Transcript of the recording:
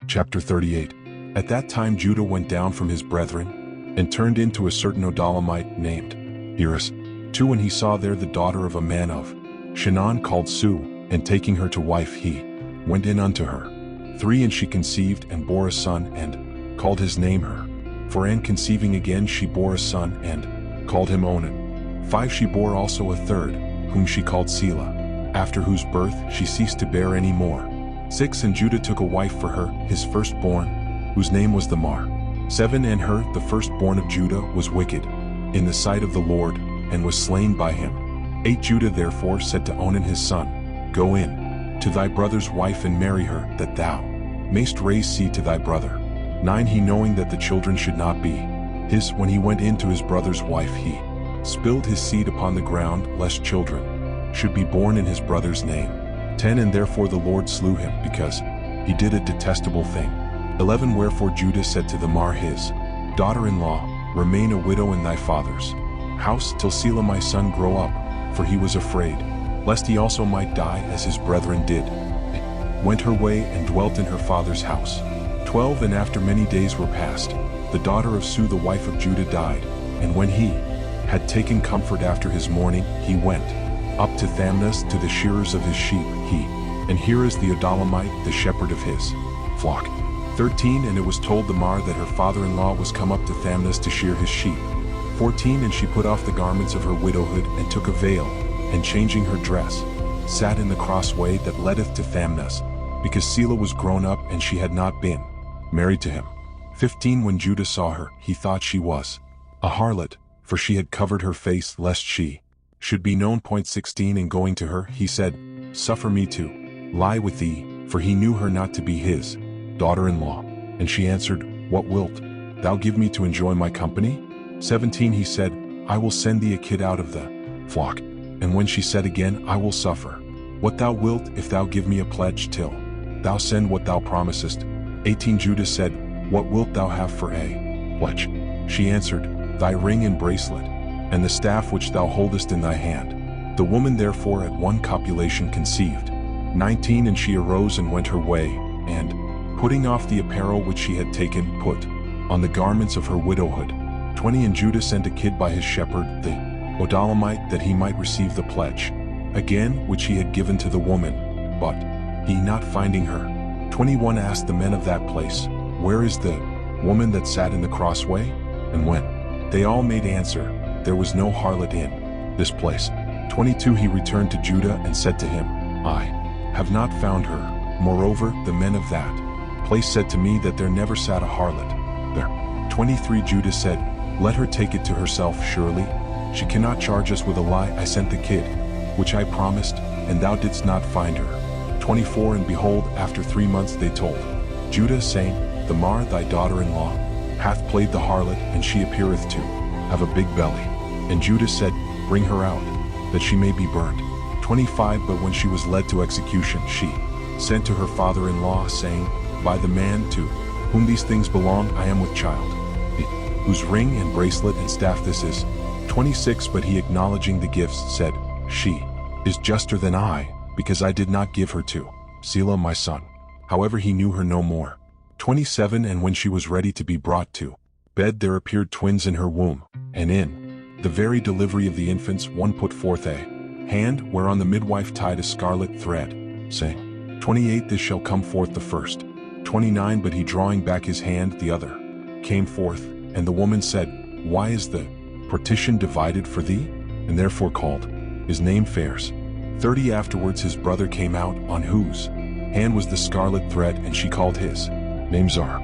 Chapter 38. At that time Judah went down from his brethren, and turned into a certain Odalamite named Eris. 2. And he saw there the daughter of a man of Shinan called Su, and taking her to wife he went in unto her. 3. And she conceived and bore a son, and called his name Her. 4. And conceiving again she bore a son, and called him Onan. 5. She bore also a third, whom she called Selah, after whose birth she ceased to bear any more. 6. And Judah took a wife for her, his firstborn, whose name was Thamar. 7. And Her, the firstborn of Judah, was wicked in the sight of the Lord, and was slain by him. 8. Judah therefore said to Onan his son, Go in to thy brother's wife and marry her, that thou mayst raise seed to thy brother. 9. He, knowing that the children should not be his, when he went in to his brother's wife, he spilled his seed upon the ground, lest children should be born in his brother's name. 10. And therefore the Lord slew him, because he did a detestable thing. 11. Wherefore Judah said to Thamar his daughter-in-law, Remain a widow in thy father's house till Selah my son grow up, for he was afraid, lest he also might die as his brethren did. Went her way and dwelt in her father's house. 12. And after many days were past, the daughter of Su the wife of Judah died, and when he had taken comfort after his mourning, he went up to Thamnas to the shearers of his sheep, he and Heres the Odalamite, the shepherd of his flock. 13. And it was told Thamar that her father-in-law was come up to Thamnas to shear his sheep. 14. And she put off the garments of her widowhood, and took a veil, and changing her dress, sat in the crossway that leadeth to Thamnas, because Selah was grown up, and she had not been married to him. 15. When Judah saw her, he thought she was a harlot, for she had covered her face, lest she should be known. 16. And going to her, he said, Suffer me to lie with thee, for he knew her not to be his daughter-in-law. And she answered, What wilt thou give me to enjoy my company? 17. He said, I will send thee a kid out of the flock. And when she said again, I will suffer what thou wilt, if thou give me a pledge till thou send what thou promisest. 18. Judah said, What wilt thou have for a pledge? She answered, Thy ring and bracelet, and the staff which thou holdest in thy hand. The woman therefore at one copulation conceived. 19. And she arose and went her way, and, putting off the apparel which she had taken, put on the garments of her widowhood. 20. And Judah sent a kid by his shepherd, the Odalamite, that he might receive the pledge again, which he had given to the woman. But he, not finding her, 21, asked the men of that place, Where is the woman that sat in the crossway? And when they all made answer, There was no harlot in this place. 22. He returned to Judah and said to him, I have not found her. Moreover, the men of that place said to me that there never sat a harlot there. 23. Judah said, Let her take it to herself. Surely she cannot charge us with a lie. I sent the kid, which I promised, and thou didst not find her. 24. And behold, after 3 months they told Judah, saying, Thamar thy daughter-in-law hath played the harlot, and she appeareth to have a big belly. And Judah said, Bring her out, that she may be burned. 25. But when she was led to execution, she sent to her father-in-law, saying, By the man to whom these things belong, I am with child, whose ring and bracelet and staff this is. 26. But he, acknowledging the gifts, said, She is juster than I, because I did not give her to Selah my son. However he knew her no more. 27. And when she was ready to be brought to bed, there appeared twins in her womb, and in the very delivery of the infants one put forth a hand, whereon the midwife tied a scarlet thread, saying, 28. This shall come forth the first. 29. But he, drawing back his hand, the other came forth, and the woman said, Why is the partition divided for thee? And therefore called his name Phares. 30. Afterwards his brother came out, on whose hand was the scarlet thread, and she called his name Zar.